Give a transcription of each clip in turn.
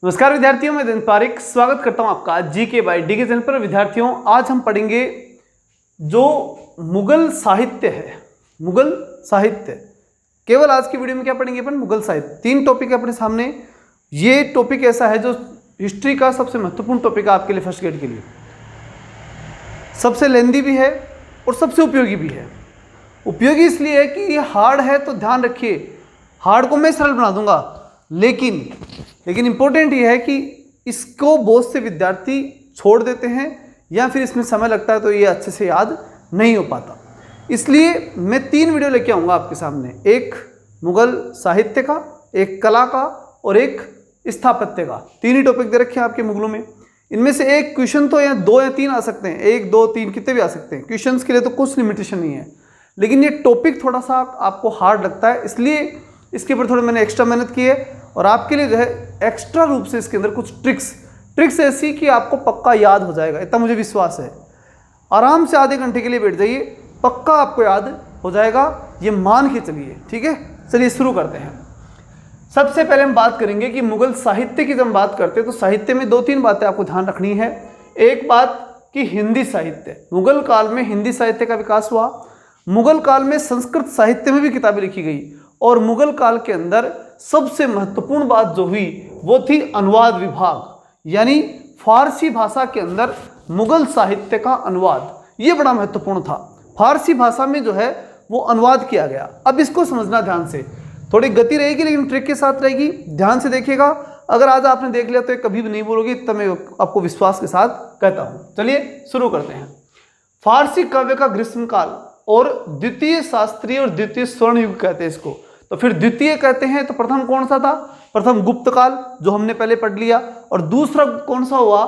नमस्कार विद्यार्थियों, मैं दिन पारिक स्वागत करता हूं आपका जीके बाय डी के चैनल पर। विद्यार्थियों, आज हम पढ़ेंगे जो मुगल साहित्य है, मुगल साहित्य। केवल आज की वीडियो में क्या पढ़ेंगे अपन? मुगल साहित्य। 3 टॉपिक है अपने सामने। ये टॉपिक ऐसा है जो हिस्ट्री का सबसे महत्वपूर्ण टॉपिक है आपके लिए, फर्स्ट ग्रेड के लिए। सबसे लेंदी भी है और सबसे उपयोगी भी है। उपयोगी इसलिए है कि ये हार्ड है, तो ध्यान रखिए, हार्ड को मैं सरल बना दूंगा, लेकिन इंपॉर्टेंट ये है कि इसको बहुत से विद्यार्थी छोड़ देते हैं या फिर इसमें समय लगता है तो ये अच्छे से याद नहीं हो पाता। इसलिए मैं 3 वीडियो लेके आऊँगा आपके सामने, एक मुगल साहित्य का, एक कला का और एक स्थापत्य का। 3 ही टॉपिक दे रखे हैं आपके मुगलों में। इनमें से एक क्वेश्चन तो या 2 या 3 आ सकते हैं, 1 2 3 कितने भी आ सकते हैं। क्वेश्चंस के लिए तो कुछ लिमिटेशन नहीं है, लेकिन ये टॉपिक थोड़ा सा आपको हार्ड लगता है, इसलिए इसके ऊपर थोड़ी मैंने एक्स्ट्रा मेहनत की है और आपके लिए जो है एक्स्ट्रा रूप से इसके अंदर कुछ ट्रिक्स ऐसी कि आपको पक्का याद हो जाएगा, इतना मुझे विश्वास है। आराम से आधे घंटे के लिए बैठ जाइए, पक्का आपको याद हो जाएगा, ये मान के चलिए। ठीक है, चलिए शुरू करते हैं। सबसे पहले हम बात करेंगे कि मुगल साहित्य की जब हम बात करते हैं तो साहित्य में 2-3 बातें आपको ध्यान रखनी है। एक बात कि हिंदी साहित्य, मुगल काल में हिंदी साहित्य का विकास हुआ। मुगल काल में संस्कृत साहित्य में भी किताबें लिखी गई और मुगल काल के अंदर सबसे महत्वपूर्ण बात जो हुई वो थी अनुवाद विभाग, यानी फारसी भाषा के अंदर मुगल साहित्य का अनुवाद। ये बड़ा महत्वपूर्ण था, फारसी भाषा में जो है वो अनुवाद किया गया। अब इसको समझना ध्यान से, थोड़ी गति रहेगी लेकिन ट्रिक के साथ रहेगी, ध्यान से देखिएगा। अगर आज आपने देख लिया तो ये कभी भी नहीं बोलोगे, तब मैं आपको विश्वास के साथ कहता हूँ। चलिए शुरू करते हैं। फारसी काव्य का ग्रीष्मकाल और द्वितीय शास्त्रीय और द्वितीय स्वर्ण युग कहते हैं इसको। तो फिर द्वितीय कहते हैं तो प्रथम कौन सा था? प्रथम गुप्त काल, जो हमने पहले पढ़ लिया, और दूसरा कौन सा हुआ?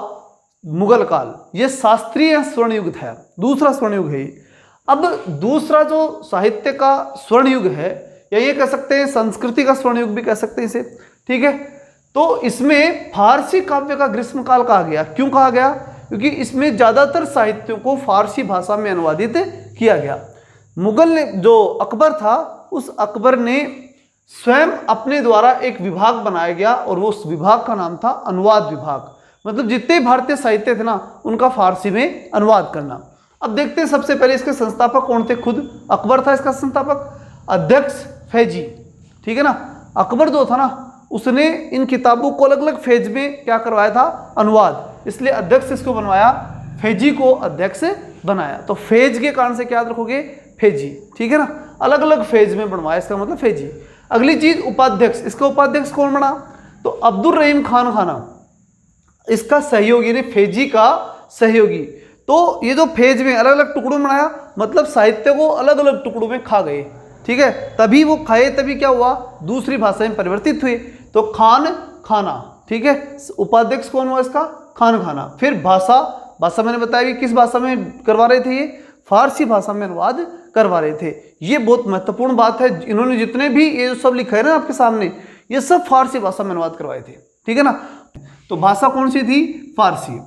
मुगल काल। ये शास्त्रीय स्वर्ण युग था, दूसरा स्वर्ण युग है। अब दूसरा जो साहित्य का स्वर्ण युग है, या ये कह सकते हैं संस्कृति का स्वर्ण युग भी कह सकते हैं इसे, ठीक है। तो इसमें फारसी काव्य का ग्रीष्मकाल कहा गया। क्यों कहा गया? क्योंकि इसमें ज्यादातर साहित्यों को फारसी भाषा में अनुवादित किया गया। मुगल ने, जो अकबर था, उस अकबर ने स्वयं अपने द्वारा एक विभाग बनाया गया और वो उस विभाग का नाम था अनुवाद विभाग। मतलब जितने भारतीय साहित्य थे ना, उनका फारसी में अनुवाद करना। अब देखते हैं, सबसे पहले इसके संस्थापक कौन थे? खुद अकबर था इसका संस्थापक, अध्यक्ष फैजी, ठीक है ना। अकबर जो था ना, उसने इन किताबों को अलग अलग फेज में क्या करवाया था? अनुवाद। इसलिए अध्यक्ष इसको बनवाया, फैजी को अध्यक्ष बनाया। तो फेज के कारण से क्या याद रखोगे? फैजी, ठीक है ना। अलग अलग फेज में बनवाया, इसका मतलब फैजी। अगली चीज उपाध्यक्ष। इसका उपाध्यक्ष कौन बना? तो अब्दुल रहीम खान खाना, इसका सहयोगी, यानी फैजी का सहयोगी। तो ये जो फेज में अलग अलग टुकड़ों में बनाया, मतलब साहित्य को अलग अलग टुकड़ों में खा गए, ठीक है। तभी वो खाए, तभी क्या हुआ? दूसरी भाषा में परिवर्तित हुए। तो खान खाना, ठीक है। उपाध्यक्ष कौन हुआ इसका? खान खाना। फिर भाषा मैंने बताया कि किस भाषा में करवा रहे थे? ये फारसी भाषा में अनुवाद करवा रहे थे। ये बहुत महत्वपूर्ण बात है। इन्होंने जितने भी ये जो सब लिखा है ना आपके सामने, ये सब फारसी भाषा में अनुवाद करवाए थे, ठीक है ना। तो भाषा कौन सी थी? फारसी।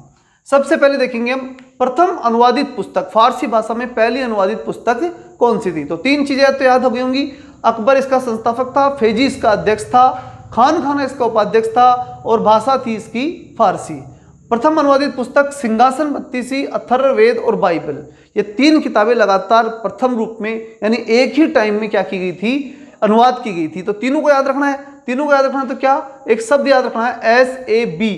सबसे पहले देखेंगे हम प्रथम अनुवादित पुस्तक, फारसी भाषा में पहली अनुवादित पुस्तक कौन सी थी? तो 3 चीजें तो याद हो गई होंगी। अकबर इसका संस्थापक था, फैजी इसका अध्यक्ष था, खान खाना इसका उपाध्यक्ष था, और भाषा थी इसकी फारसी। प्रथम अनुवादित पुस्तक सिंहासन बत्तीसी, अथर्ववेद और बाइबल। ये 3 किताबें लगातार प्रथम रूप में, यानी एक ही टाइम में क्या की गई थी? अनुवाद की गई थी। तो तीनों को याद रखना है। तीनों को याद रखना है तो क्या? एक शब्द याद रखना है, SAB।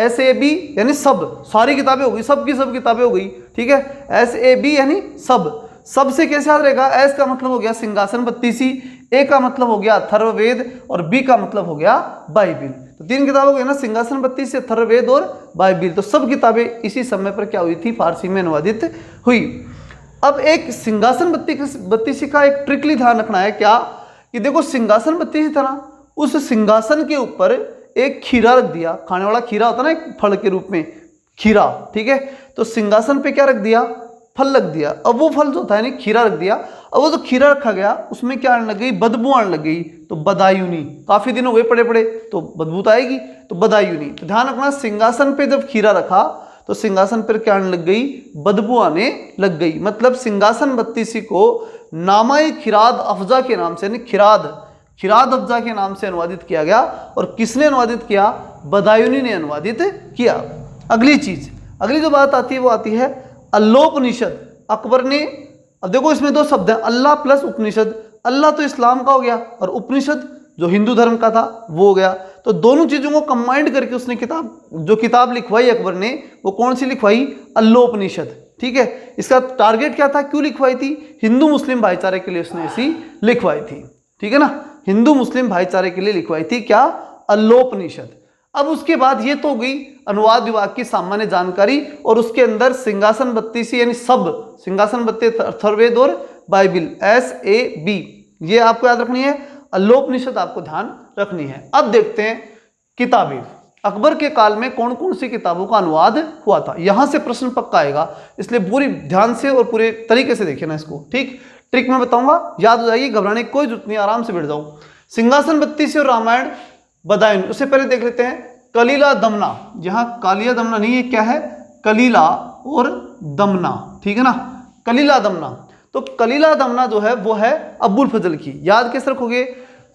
SAB यानी सब, सारी किताबें हो गई, सब की सब किताबें हो गई, ठीक है। SAB यानी सब। सब से कैसे याद रहेगा? S का मतलब हो गया सिंहासन बत्तीसी, A का मतलब हो गया अथर्ववेद और B का मतलब हो गया बाइबिल। तो 3 किताबों को ना, सिंहासन बत्तीसी, अथर्ववेद और बाइबिल। तो सब किताबें इसी समय पर क्या हुई थी? फारसी में अनुवादित हुई। अब एक सिंहासन बत्तीसी का एक ट्रिकली ध्यान रखना है, क्या कि देखो सिंहासन बत्तीसी था ना, उस सिंहासन के ऊपर एक खीरा रख दिया, खाने वाला खीरा होता ना एक फल के रूप में, खीरा, ठीक है। तो सिंहासन पे क्या रख दिया? फल रख दिया। अब वो फल जो था यानी खीरा रख दिया। अब वो जो खीरा रखा गया उसमें क्या आने लग गई? बदबू आने लग गई। तो बदायूनी, काफी दिन हो गए पड़े पड़े, तो बदबू तो आएगी, तो बदायूनी। तो ध्यान रखना, सिंहासन पे जब खीरा रखा तो सिंहासन पर क्या आने लग गई? बदबू आने लग गई। मतलब सिंहासन बत्तीसी को नामाए खिराद अफजा के नाम से, यानी खिराद अफजा के नाम से अनुवादित किया गया। और किसने अनुवादित किया? बदायूनी ने अनुवादित किया। अगली चीज, अगली जो बात आती है वो आती है अल्लोपनिषद। अकबर ने, अब देखो इसमें दो शब्द हैं, अल्लाह प्लस उपनिषद। अल्लाह तो इस्लाम का हो गया और उपनिषद जो हिंदू धर्म का था वो हो गया। तो दोनों चीज़ों को कंबाइंड करके उसने किताब लिखवाई अकबर ने, वो कौन सी लिखवाई? अल्लोपनिषद। ठीक है, इसका टारगेट क्या था, क्यों लिखवाई थी? हिंदू मुस्लिम भाईचारे के लिए उसने ऐसी लिखवाई थी। ठीक है ना, हिंदू मुस्लिम भाईचारे के लिए लिखवाई थी क्या? अल्लोपनिषद। अब उसके बाद ये तो हो गई अनुवाद विभाग की सामान्य जानकारी, और उसके अंदर सिंहासन बत्तीसी यानी सब सिंहासन बत्तीस अथर्ववेद और बाइबिल SAB ये आपको याद रखनी है। अल्लोपनिषद आपको ध्यान रखनी है। अब देखते हैं किताबें, अकबर के काल में कौन कौन सी किताबों का अनुवाद हुआ था। यहां से प्रश्न पक्का आएगा, इसलिए पूरी ध्यान से और पूरे तरीके से देखिए ना इसको। ठीक, ट्रिक मैं बताऊंगा, याद हो जाएगी, घबराने की कोई जरूरत नहीं, आराम से बैठ जाओ। सिंहासन बत्तीसी और रामायण बदायूं, उससे पहले देख लेते हैं कलीला दमना। यहाँ कालिया दमना नहीं है, क्या है? कलीला और दमना। ठीक है ना, कलीला दमना। तो कलीला दमना जो है वो है अबुल फजल की। याद कैसे रखोगे?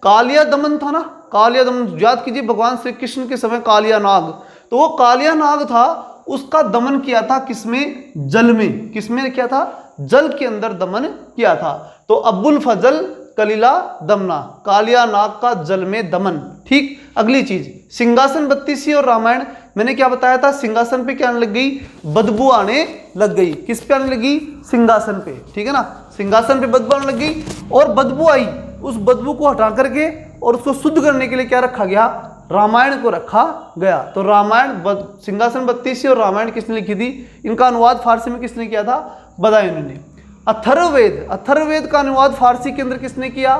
कालिया दमन था ना, कालिया दमन याद कीजिए, भगवान श्री कृष्ण के समय कालिया नाग, तो वो कालिया नाग था, उसका दमन किया था किसमें? जल में। किसमें किया था? जल के अंदर दमन किया था। तो अबुल फजल कलीला दमना, कालिया नाग का जल में दमन। ठीक, अगली चीज सिंहासन बत्तीसी और रामायण, मैंने क्या बताया था? सिंहासन पे क्या आने लग गई? बदबू आने लग गई। किस पे आने लगी? सिंहासन पे। ठीक है ना, सिंहासन पे बदबू आने लग गई, और बदबू आई, उस बदबू को हटा करके और उसको शुद्ध करने के लिए क्या रखा गया? रामायण को रखा गया। तो रामायण सिंहासन बत्तीसी और रामायण किसने लिखी थी? इनका अनुवाद फारसी में किसने किया था? बदायूनी ने। अथर्ववेद, अथर्ववेद का अनुवाद फारसी के अंदर किसने किया?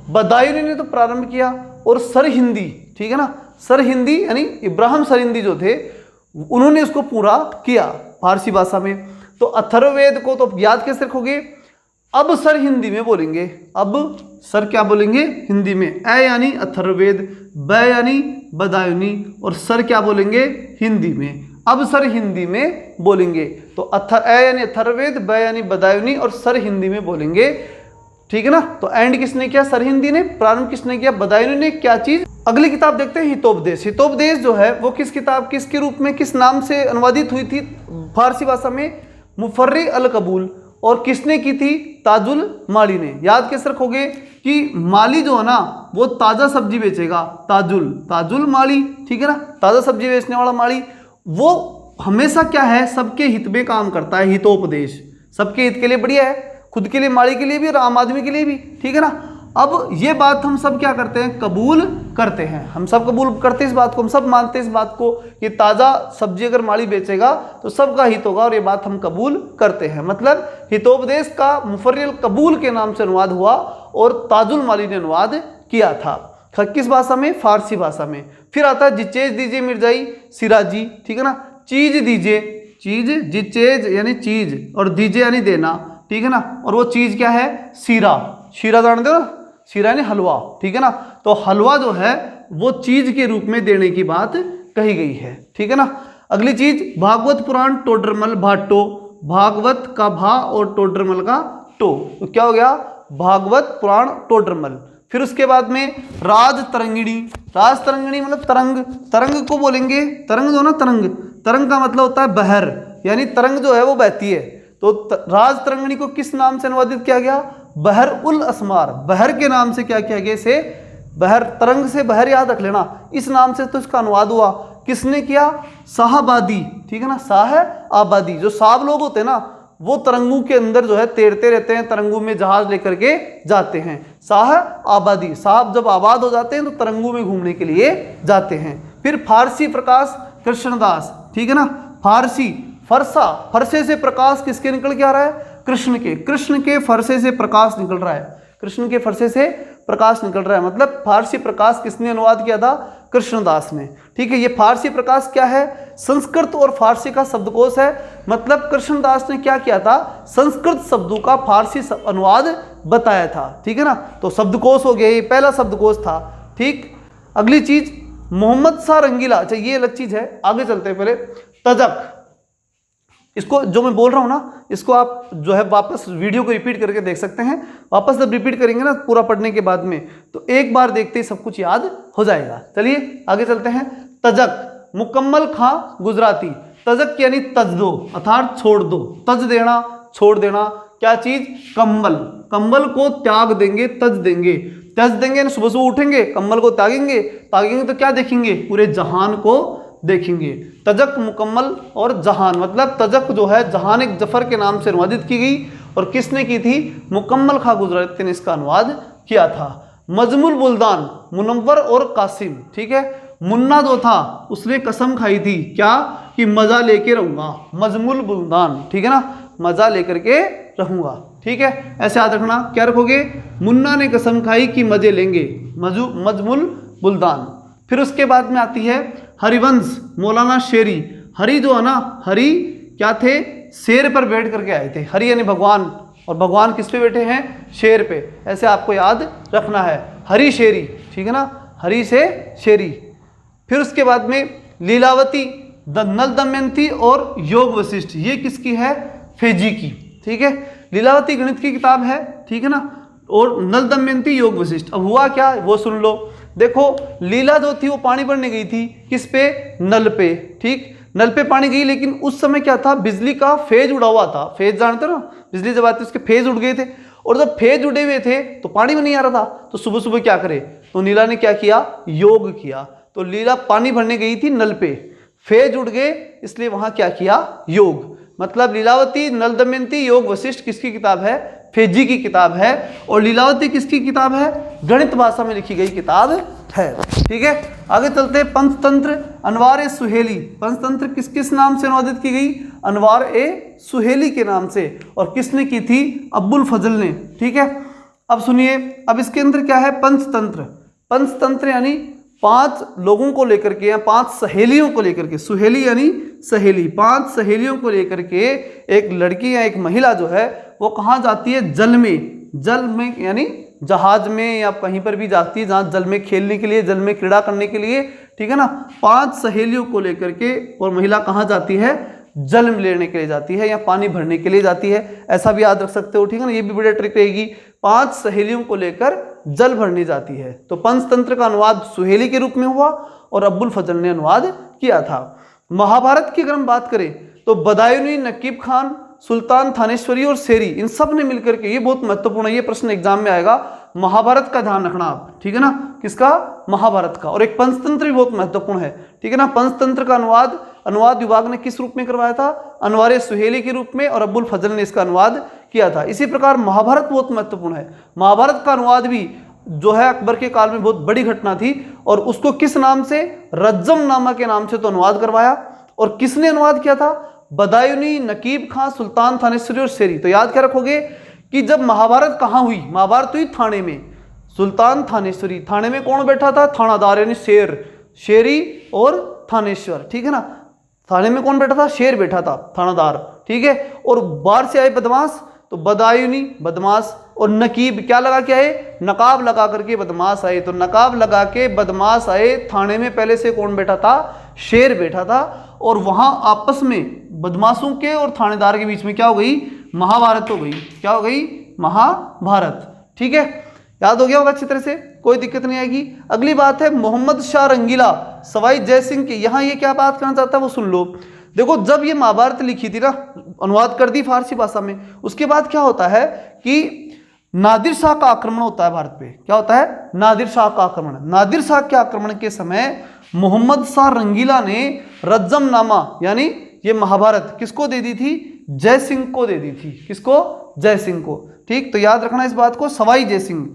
बदायूनी ने तो प्रारंभ किया। और सर हिंदी, ठीक है ना, सर हिंदी यानी इब्राहिम सर हिंदी जो थे उन्होंने उसको पूरा किया फारसी भाषा में। तो अथर्ववेद को तो याद कैसे रखोगे? अब सर हिंदी में बोलेंगे, अब सर क्या बोलेंगे? हिंदी में। ए यानी अथर्ववेद, ब यानी बदायूनी, और सर क्या बोलेंगे? हिंदी में। अब सर हिंदी में बोलेंगे। तो ए यानी अथर्ववेद, ब यानी बदायूनी, और सर हिंदी में बोलेंगे। ठीक है ना, तो एंड किसने किया? सर हिंदी ने। प्रारंभ किसने किया? बदायूनी ने। क्या चीज? अगली किताब देखते हैं हितोपदेश। हितोपदेश जो है वो किस किताब, किसके रूप में, किस नाम से अनुवादित हुई थी फारसी भाषा में? मुफर्री अल कबूल। और किसने की थी? ताजुल माली ने। याद कैसे रखोगे कि माली जो है ना वो ताजा सब्जी बेचेगा, ताजुल माली। ठीक है ना, ताजा सब्जी बेचने वाला माली, वो हमेशा क्या है? सबके हित में काम करता है। हितोपदेश सबके हित के लिए बढ़िया है, खुद के लिए, माली के लिए भी और आम आदमी के लिए भी। ठीक है ना, अब ये बात हम सब क्या करते हैं? कबूल करते हैं। हम सब कबूल करते हैं इस बात को, हम सब मानते हैं इस बात को कि ताज़ा सब्जी अगर माली बेचेगा तो सबका हित होगा, और ये बात हम कबूल करते हैं। मतलब हितोपदेश का मुफर्रिल कबूल के नाम से अनुवाद हुआ और ताजुल माली ने अनुवाद किया था। किस भाषा में? फारसी भाषा में। फिर आता है जिचेज दीजिए मिर्जाई सिराजी। ठीक है ना, चीज दीजिए, चीज, जिचेज यानी चीज, और दीजिए यानी देना। ठीक है ना, और वो चीज क्या है? शीरा। शीरा जानते हो ना, शीरा यानी हलवा। ठीक है ना, तो हलवा जो है वो चीज के रूप में देने की बात कही गई है। ठीक है ना, अगली चीज भागवत पुराण टोडरमल भाटो। भागवत का भा और टोडरमल का टो, तो क्या हो गया? भागवत पुराण टोडरमल। फिर उसके बाद में राज तरंगिणी। राज तरंगिणी मतलब तरंग, तरंग को बोलेंगे, तरंग जो ना, तरंग, तरंग का मतलब होता है बहर, यानी तरंग जो है वो बहती है। तो राज तरंगिणी को किस नाम से अनुवादित किया गया? बहर उल असमार। बहर के नाम से क्या किया गया? इसे बहर, तरंग से बहर याद रख लेना, इस नाम से तो इसका अनुवाद हुआ। किसने किया? साहबादी। ठीक है ना, साह आबादी। जो साहब लोग होते हैं ना वो तरंगों के अंदर जो है तैरते रहते हैं, तरंगों में जहाज लेकर के जाते हैं। साह आबादी, साहब जब आबाद हो जाते हैं तो तरंगों में घूमने के लिए जाते हैं। फिर फारसी प्रकाश कृष्णदास। ठीक है ना, फारसी फरसा, फरसे से प्रकाश किसके निकल के आ रहा है? कृष्ण के। कृष्ण के फरसे से प्रकाश निकल रहा है, कृष्ण के फरसे से प्रकाश निकल रहा है। मतलब फारसी प्रकाश किसने अनुवाद किया था? कृष्णदास ने। ठीक है, ये फारसी प्रकाश क्या है? संस्कृत और फारसी का शब्दकोश है। मतलब कृष्णदास ने क्या किया था? संस्कृत शब्दों का फारसी अनुवाद बताया था। ठीक है ना, तो शब्दकोश हो गया, ये पहला शब्दकोश था। ठीक, अगली चीज मोहम्मद शाह रंगीला। अच्छा, ये अलग चीज है, आगे चलते हैं। पहले तजक, इसको जो मैं बोल रहा हूँ ना, इसको आप जो है वापस वीडियो को रिपीट करके देख सकते हैं। वापस जब रिपीट करेंगे ना पूरा पढ़ने के बाद में, तो एक बार देखते ही सब कुछ याद हो जाएगा। चलिए आगे चलते हैं। तजक, मुकम्मल खां गुजराती, तजक यानी तज दो अर्थात छोड़ दो, तज देना छोड़ देना, क्या चीज, कंबल, कंबल को त्याग देंगे, तज देंगे, तज देंगे ना, सुबह सुबह उठेंगे कंबल को त्यागेंगे, त्यागेंगे तो क्या देखेंगे, पूरे जहान को देखेंगे। तजक, मुकम्मल और जहान, मतलब तजक जो है जहान एक जफर के नाम से अनुवादित की गई और किसने की थी, मुकम्मल खां गुजराती ने इसका अनुवाद किया था। मजमुल बुल्दान, मुनव्वर और कासिम, ठीक है, मुन्ना जो था उसने कसम खाई थी क्या, कि मजा लेके रहूंगा, मजमुल बुल्दान, ठीक है ना, मजा लेकर के रहूंगा, ठीक है, ऐसे याद रखना, क्या रखोगे, मुन्ना ने कसम खाई कि मजे लेंगे, मजमुल बुल्दान। फिर उसके बाद में आती है हरिवंश, मौलाना शेरी, हरि जो है ना, हरि क्या थे, शेर पर बैठ करके आए थे, हरि यानी भगवान, और भगवान किस पे बैठे हैं, शेर पे, ऐसे आपको याद रखना है, हरि शेरी, ठीक है ना, हरि से शेरी। फिर उसके बाद में लीलावती, नल दमयंती और योग वशिष्ठ, ये किसकी है, फेजी की, ठीक है, लीलावती गणित की किताब है, ठीक है ना, और नल दमयंती योग वशिष्ठ। अब हुआ क्या वो सुन लो, देखो लीला जो थी वो पानी भरने गई थी, किस पे, नल पे, ठीक, नल पे पानी गई, लेकिन उस समय क्या था, बिजली का फेज उड़ा हुआ था, फेज जानते हो ना, बिजली जब आती है उसके फेज उड़ गए थे, और जब फेज उड़े हुए थे तो पानी में नहीं आ रहा था, तो सुबह सुबह क्या करे, तो लीला ने क्या किया, योग किया, तो लीला पानी भरने गई थी नल पे, फेज उड़ गए, इसलिए वहां क्या किया, योग, मतलब लीलावती, नल दमयंती, योग वशिष्ठ किसकी किताब है, फेजी की किताब है, और लीलावती किसकी किताब है, गणित भाषा में लिखी गई किताब है, ठीक है। आगे चलते हैं, पंचतंत्र, अनवार ए सुहेली, पंचतंत्र किस किस नाम से अनुवादित की गई, अनवार ए सुहेली के नाम से, और किसने की थी, अब्बुल फजल ने, ठीक है। अब सुनिए, अब इसके अंदर क्या है, पंचतंत्र, पंचतंत्र यानी 5 लोगों को लेकर के या 5 सहेलियों को लेकर के, सुहेली यानी सहेली, 5 सहेलियों को लेकर के एक लड़की या एक महिला जो है वो कहाँ जाती है, जल में यानी जहाज में या कहीं पर भी जाती है जहाँ जल में खेलने के लिए, जल में क्रीड़ा करने के लिए, ठीक है ना, 5 सहेलियों को लेकर के, और महिला कहाँ जाती है, जल लेने के लिए जाती है या पानी भरने के लिए जाती है, ऐसा भी याद रख सकते हो, ठीक है ना, ये भी बड़ी ट्रिक रहेगी, 5 सहेलियों को लेकर जल भरने जाती है। तो पंचतंत्र का अनुवाद सुहेली के रूप में हुआ और अब्बुल फजल ने अनुवाद किया था। महाभारत की अगर हम बात करें तो बदायूनी, नकीब खान, सुल्तान थानेश्वरी और शेरी, इन सब ने मिलकर के, ये बहुत महत्वपूर्ण है, ये प्रश्न एग्जाम में आएगा, महाभारत का ध्यान रखना आप, ठीक है ना, किसका, महाभारत का। और एक पंचतंत्र भी बहुत महत्वपूर्ण है, ठीक है ना, पंचतंत्र का अनुवाद विभाग ने किस रूप में करवाया था, अनवार सुहेली के रूप में, और अब्बुल फजल ने इसका अनुवाद किया था। इसी प्रकार महाभारत बहुत महत्वपूर्ण है, महाभारत का अनुवाद भी जो है अकबर के काल में बहुत बड़ी घटना थी, और उसको किस नाम से, रज्जम नामा के नाम से तो अनुवाद करवाया, और किसने अनुवाद किया था, बदायूनी, नकीब खां, सुल्तान थानेश्वरी और शेरी। तो याद क्या रखोगे कि जब महाभारत कहाँ हुई, महाभारत हुई थाने में, सुल्तान थानेश्वरी, थाने में कौन बैठा था, थानादार यानी शेर, शेरी और थानेश्वर, ठीक है ना, थाने में कौन बैठा था, शेर बैठा था, थानादार, ठीक है। और बाहर से आए बदमाश, तो बदायूनी बदमाश, और नकीब क्या लगा के आए, नकाब लगा करके बदमाश आए, तो नकाब लगा के बदमाश आए, थाने में पहले से कौन बैठा था, शेर बैठा था, और वहां आपस में बदमाशों के और थानेदार के बीच में क्या हो गई, महाभारत हो गई, क्या हो गई, महाभारत, ठीक है, याद हो गया होगा अच्छी तरह से, कोई दिक्कत नहीं आएगी। अगली बात है मोहम्मद शाह रंगीला, सवाई जयसिंह की, यहाँ ये क्या बात करना चाहता है वो सुन लो। देखो जब ये महाभारत लिखी थी ना, अनुवाद कर दी फारसी भाषा में, उसके बाद क्या होता है कि नादिर शाह का आक्रमण होता है भारत पे, क्या होता है, नादिर शाह का आक्रमण। नादिर शाह के आक्रमण के समय मोहम्मद शाह रंगीला ने रज्जमनामा यानी ये महाभारत किसको दे दी थी, जय सिंह को दे दी थी, किसको, जय सिंह को, ठीक। तो याद रखना इस बात को, सवाई जय सिंह,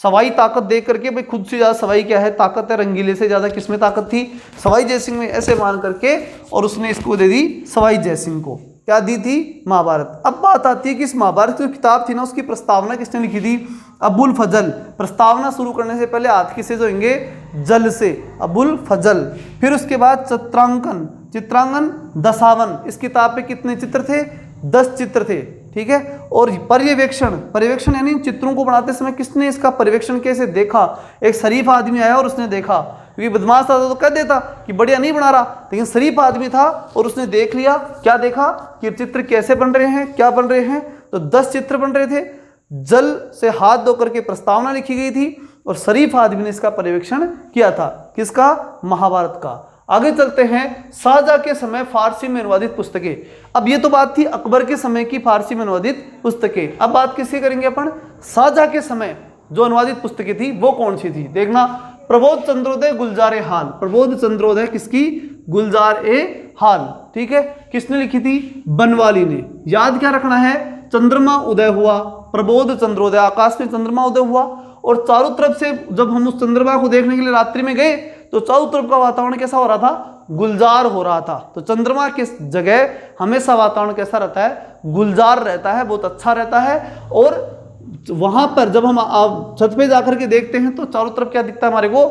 सवाई ताकत देख करके, भाई खुद से ज्यादा सवाई क्या है, ताकत है, रंगीले से ज्यादा किसमें ताकत थी, सवाई जय सिंह में, ऐसे मान करके, और उसने इसको दे दी सवाई जय सिंह को, क्या दी थी, महाभारत। अब बात आती है कि इस महाभारत की किताब थी ना, उसकी प्रस्तावना किसने लिखी थी, अब्बुल फजल। प्रस्तावना शुरू करने से पहले हाथ किससे जोड़ेंगे, जल से, अब्बुल फजल। फिर उसके बाद चित्रांगन दशावन, इस किताब पे कितने चित्र थे, 10 चित्र थे, ठीक है। और पर्यवेक्षण यानी चित्रों को बनाते समय किसने इसका पर्यवेक्षण कैसे देखा, एक शरीफ आदमी आया और उसने देखा, क्योंकि बदमाश था तो कह देता कि बढ़िया नहीं बना रहा, लेकिन शरीफ आदमी था और उसने देख लिया, क्या देखा कि चित्र कैसे बन रहे हैं, क्या बन रहे हैं, तो 10 चित्र बन रहे थे। जल से हाथ धो करके प्रस्तावना लिखी गई थी और शरीफ आदमी ने इसका पर्यवेक्षण किया था, किसका, महाभारत का। आगे चलते हैं, शाहजहां के समय फारसी में अनुवादित पुस्तकें। अब ये तो बात थी अकबर के समय की फारसी में अनुवादित पुस्तकें। अब बात किसकी करेंगे अपन, शाहजहां के समय जो अनुवादित पुस्तकें थी वो कौन सी थी। देखना, प्रबोध चंद्रोदय गुलजार ए हाल, प्रबोध चंद्रोदय किसकी, गुलजार ए हाल, ठीक है। किसने लिखी थी, बनवाली ने। याद क्या रखना है, चंद्रमा उदय हुआ, प्रबोध चंद्रोदय, आकाश में चंद्रमा उदय हुआ और चारों तरफ से जब हम उस चंद्रमा को देखने के लिए रात्रि में गए तो चारों तरफ का वातावरण कैसा हो रहा था, गुलजार हो रहा था। तो चंद्रमा की जगह हमेशा वातावरण कैसा रहता है, गुलजार रहता है, बहुत अच्छा रहता है। और वहां पर जब हम छत पे जाकर के देखते हैं तो चारों तरफ क्या दिखता है हमारे को,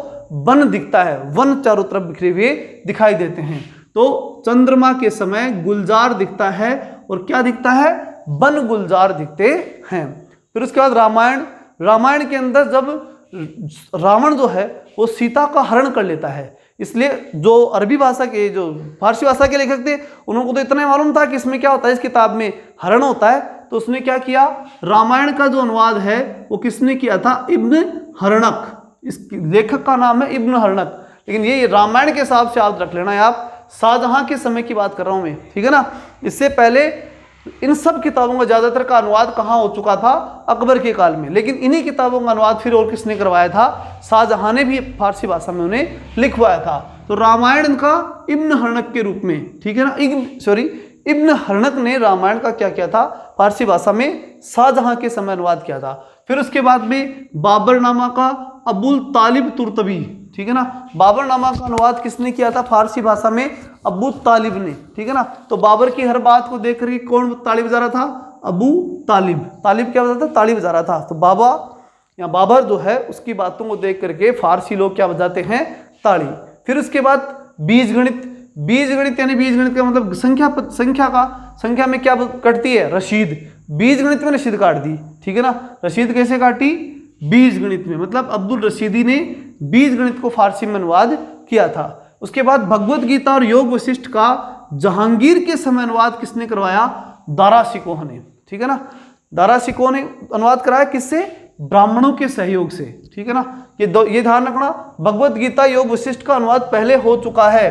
वन दिखता है, वन चारों तरफ बिखरे हुए दिखाई देते हैं। तो चंद्रमा के समय गुलजार दिखता है और क्या दिखता है, वन गुलजार दिखते हैं। फिर उसके बाद रामायण, रामायण के अंदर जब रावण जो है वो सीता का हरण कर लेता है, इसलिए जो अरबी भाषा के, जो फारसी भाषा के लेखक थे उनको तो इतना मालूम था कि इसमें क्या होता है, इस किताब में हरण होता है। तो उसने क्या किया, रामायण का जो अनुवाद है वो किसने किया था, इब्न हरणक। इस लेखक का नाम है इब्न हरणक, लेकिन ये रामायण के हिसाब से याद रख लेना है आप, शाहजहां के समय की बात कर रहा हूं मैं, ठीक है ना। इससे पहले इन सब किताबों का ज़्यादातर का अनुवाद कहाँ हो चुका था, अकबर के काल में। लेकिन इन्हीं किताबों का अनुवाद फिर और किसने करवाया था, शाहजहां ने भी फारसी भाषा में उन्हें लिखवाया था। तो रामायण का इब्न हरणक के रूप में, ठीक है ना, इब्न हरणक ने रामायण का क्या किया था, फारसी भाषा में शाहजहां के समय अनुवाद किया था। फिर उसके बाद में बाबरनामा का अबुल तालिब तुर्तबी, ठीक है ना, बाबरनामा का अनुवाद किसने किया था फारसी भाषा में, अबू तालिब ने, ठीक है ना। तो बाबर की हर बात को देख करके कौन ताली बजा रहा था, अबू तालिब। तालिब क्या बजाता था, ताली बजा रहा था। तो बाबा या बाबर जो है उसकी बातों को देख करके फारसी लोग क्या बजाते हैं, ताली। फिर उसके बाद बीज गणित, बीज गणित यानी बीज गणित का मतलब संख्या में क्या कटती है, रशीद। बीज गणित में रशीद काट दी, ठीक है ना। रशीद कैसे काटी, बीज गणित में, मतलब अब्दुल रशीदी ने बीज गणित को फारसी में अनुवाद किया था। उसके बाद भगवत गीता और योग वशिष्ठ का जहांगीर के समय अनुवाद किसने करवाया, दारा शिकोह ने, ठीक है ना। दारा शिकोह ने अनुवाद कराया किससे, ब्राह्मणों के सहयोग से, ठीक है ना। ये ध्यान रखना, भगवत गीता योग वशिष्ठ का अनुवाद पहले हो चुका है,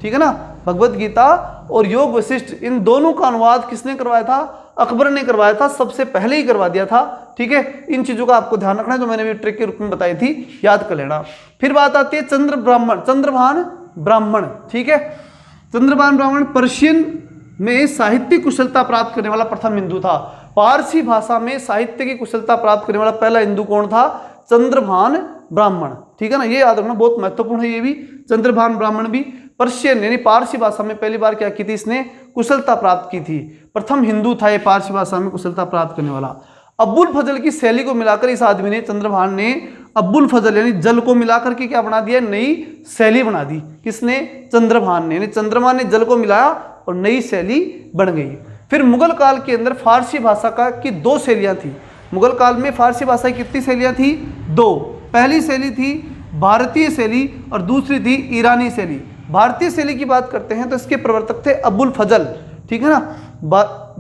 ठीक है ना। भगवत गीता और योग वशिष्ठ इन दोनों का अनुवाद किसने करवाया था, अकबर ने करवाया था, सबसे पहले ही करवा दिया था, ठीक है। इन चीजों का आपको ध्यान रखना है जो मैंने भी ट्रिक के रूप में बताई थी, याद कर लेना। फिर बात आती है चंद्रभान ब्राह्मण, ठीक है। चंद्रभान ब्राह्मण पर्शियन में साहित्यिक कुशलता प्राप्त करने वाला प्रथम हिंदू था। फारसी भाषा में साहित्य की कुशलता प्राप्त करने वाला पहला हिंदू कौन था, चंद्रभान ब्राह्मण, ठीक है ना। ये याद रखना, बहुत महत्वपूर्ण है ये भी। चंद्रभान ब्राह्मण भी पर्शियन यानी पारसी भाषा में पहली बार क्या की थी, इसने कुशलता प्राप्त की थी। प्रथम हिंदू था ये पारसी भाषा में कुशलता प्राप्त करने वाला। अब्बुल फजल की शैली को मिलाकर इस आदमी ने, चंद्रभान ने अब्बुल फजल यानी जल को मिलाकर के क्या बना दिया, नई शैली बना दी। किसने, चंद्रभान ने, यानी चंद्रमा ने जल को मिलाया और नई शैली बन गई। फिर मुगल काल के अंदर फारसी भाषा की दो शैलियाँ थी। मुगल काल में फारसी भाषा की कितनी शैलियाँ थी, दो। पहली शैली थी भारतीय शैली और दूसरी थी ईरानी शैली। भारतीय शैली की बात करते हैं तो इसके प्रवर्तक थे अब्बुल फजल, ठीक है ना।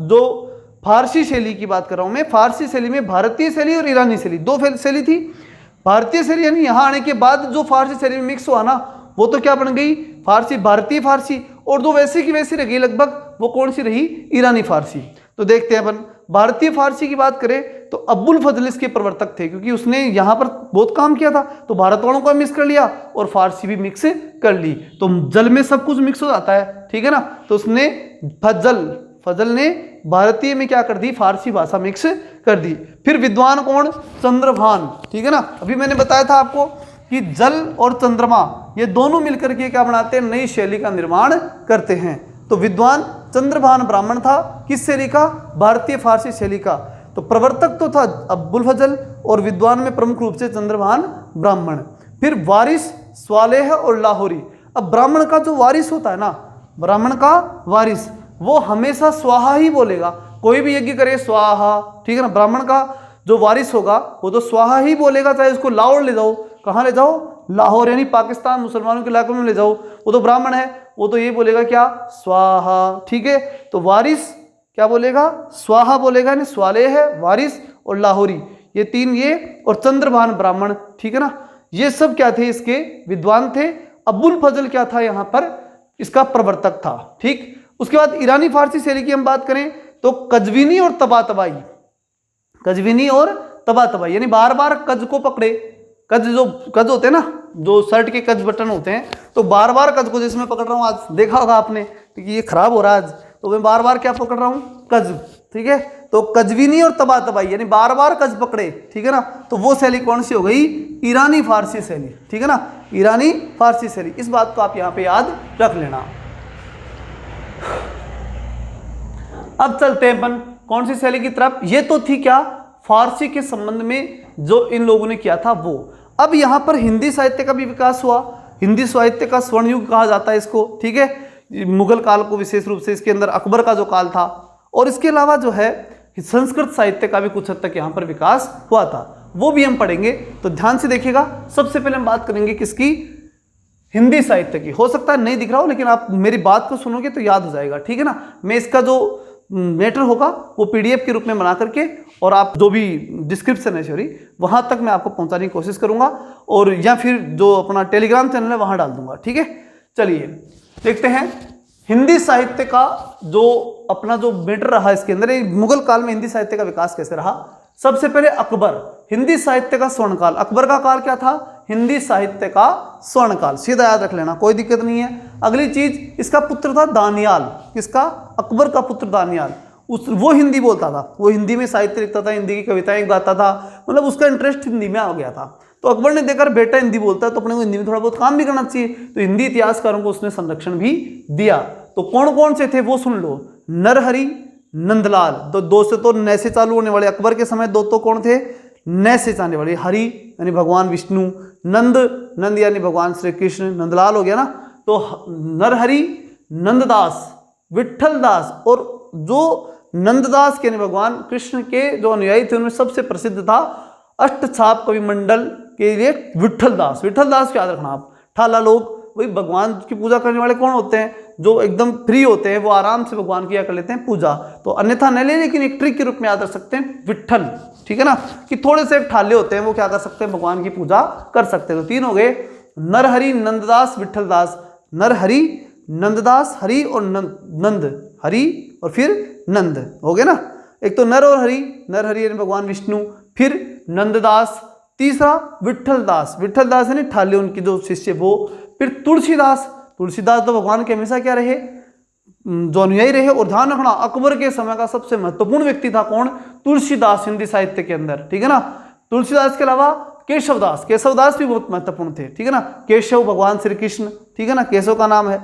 जो फारसी शैली की बात कर रहा हूं मैं, फारसी शैली में भारतीय शैली और ईरानी शैली दो शैली थी। भारतीय शैली यानी यहाँ आने के बाद जो फारसी शैली में मिक्स हुआ ना, वो तो क्या बन गई, फारसी, भारतीय फारसी, और जो वैसी की वैसी रही लगभग, वो कौन सी रही, ईरानी फारसी। तो देखते हैं अपन, भारतीय फारसी की बात करें तो अब्बुल फजल इसके प्रवर्तक थे, क्योंकि उसने यहाँ पर बहुत काम किया था। तो भारत वालों को मिक्स कर लिया और फारसी भी मिक्स कर ली, तो जल में सब कुछ मिक्स हो जाता है, ठीक है ना। तो उसने फजल ने भारतीय में क्या कर दी, फारसी भाषा मिक्स कर दी। फिर विद्वान कौन, चंद्रभान, ठीक है ना। अभी मैंने बताया था आपको कि जल और चंद्रमा ये दोनों मिलकर के क्या बनाते हैं, नई शैली का निर्माण करते हैं। तो विद्वान चंद्रभान ब्राह्मण था, किस शैली का, भारतीय फारसी शैली का। तो प्रवर्तक तो था अब्बुल फजल और विद्वान में प्रमुख रूप से चंद्रभान ब्राह्मण। फिर वारिस, स्वालेह और लाहौरी। अब ब्राह्मण का जो वारिस होता है ना, ब्राह्मण का वारिस वो हमेशा स्वाहा ही बोलेगा, कोई भी यज्ञ करे स्वाहा, ठीक है ना। ब्राह्मण का जो वारिस होगा वो तो स्वाहा ही बोलेगा, चाहे उसको लाहौर ले जाओ, कहाँ ले जाओ, लाहौर यानी पाकिस्तान मुसलमानों के इलाके में ले जाओ, वो तो ब्राह्मण है, वो तो ये बोलेगा क्या, स्वाहा, ठीक है। तो वारिस क्या बोलेगा, स्वाहा बोलेगा, यानी स्वाले है, वारिस और लाहौरी, ये तीन, ये और चंद्रभान ब्राह्मण, ठीक है ना। ये सब क्या थे, इसके विद्वान थे अबुल फजल क्या था यहाँ पर, इसका प्रवर्तक था। ठीक, उसके बाद ईरानी फारसी शैली की हम बात करें तो कजवीनी और तबातबाई, कजवीनी और तबातबाई यानी बार बार कज को पकड़े, कज होते हैं ना, जो शर्ट के कज बटन होते हैं, तो बार बार कज को, जैसे मैं पकड़ रहा हूँ, आज देखा होगा आपने कि ये खराब हो रहा है आज, तो मैं बार बार क्या पकड़ रहा हूँ, कज। ठीक है, तो कजवीनी और तबातबाई यानी बार बार कज पकड़े, ठीक है ना, तो वो शैली कौन सी हो गई, ईरानी फारसी शैली। ठीक है ना, ईरानी फारसी शैली, इस बात को आप यहाँ पे याद रख लेना। अब चलते हैं अपन कौन सी शैली की तरफ। ये तो थी क्या, फारसी के संबंध में जो इन लोगों ने किया था वो। अब यहाँ पर हिंदी साहित्य का भी विकास हुआ, हिंदी साहित्य का स्वर्ण युग कहा जाता है इसको। ठीक है, मुगल काल को विशेष रूप से, इसके अंदर अकबर का जो काल था, और इसके अलावा जो है संस्कृत साहित्य का भी कुछ हद तक यहाँ पर विकास हुआ था, वो भी हम पढ़ेंगे। तो ध्यान से देखिएगा, सबसे पहले हम बात करेंगे किसकी, हिंदी साहित्य की। हो सकता है नहीं दिख रहा हो, लेकिन आप मेरी बात को सुनोगे तो याद हो जाएगा। ठीक है ना, मैं इसका जो मैटर होगा वो पीडीएफ के रूप में बना करके, और आप जो भी डिस्क्रिप्शन है सॉरी, वहाँ तक मैं आपको पहुँचाने की कोशिश करूँगा, और या फिर जो अपना टेलीग्राम चैनल है वहाँ डाल दूंगा। ठीक है, चलिए देखते हैं हिंदी साहित्य का जो अपना जो मैटर रहा इसके अंदर, मुगल काल में हिंदी साहित्य का विकास कैसे रहा। सबसे पहले अकबर, हिंदी साहित्य का स्वर्णकाल। अकबर का काल क्या था, हिंदी साहित्य का स्वर्णकाल, सीधा याद रख लेना, कोई दिक्कत नहीं है। अगली चीज, इसका पुत्र था दानियाल। किसका, अकबर का पुत्र दानियाल। वो हिंदी बोलता था, वो हिंदी में साहित्य लिखता था, हिंदी की कविताएं गाता था, मतलब उसका इंटरेस्ट हिंदी में आ गया था। तो अकबर ने देखकर बेटा हिंदी बोलता है तो अपने को हिंदी में थोड़ा बहुत काम भी करना चाहिए, तो हिंदी इतिहासकारों को उसने संरक्षण भी दिया। तो कौन कौन से थे वो सुन लो, नरहरि, नंदलाल, दो से तो न से चालू होने वाले, अकबर के समय दो तो कौन थे, न से चालने वाले, हरि यानी भगवान विष्णु, नंद यानी भगवान श्री कृष्ण, नंदलाल हो गया ना। तो नरहरि, नंददास, विठल दास, और जो नंददास के भगवान कृष्ण के जो अनुयायी थे उनमें सबसे प्रसिद्ध था अष्टछाप कवि मंडल के लिए विठल दास। विठल दास को याद रखना आप। ठाला लोग वही भगवान की पूजा करने वाले कौन होते हैं, जो एकदम फ्री होते हैं, वो आराम से भगवान किया कर लेते हैं पूजा, तो अन्यथा न ले, लेकिन एक ट्रिक के रूप में याद रख सकते हैं विठल। ठीक है ना, कि थोड़े से ठाले होते हैं वो क्या कर सकते हैं, भगवान की पूजा कर सकते हैं। तो तीन हो गए, नरहरि, नंददास, विठल दास। नरहरि, नंददास, हरि और नंद, हरि और फिर नंद हो गए ना। एक तो नर और हरि, नर हरि यानी भगवान विष्णु, फिर नंददास, तीसरा विठल दास, विठल दास यानी ठाले उनके जो शिष्य वो, फिर तुलसीदास, तुलसीदास तो भगवान के हमेशा क्या रहे, जो अनुयायी रहे। और ध्यान रखना, अकबर के समय का सबसे महत्वपूर्ण व्यक्ति था कौन, तुलसीदास, हिंदी साहित्य के अंदर। ठीक है ना, तुलसीदास के अलावा केशवदास, केशवदास भी बहुत महत्वपूर्ण थे। ठीक है ना, केशव भगवान श्री कृष्ण, ठीक है ना, केशव का नाम है।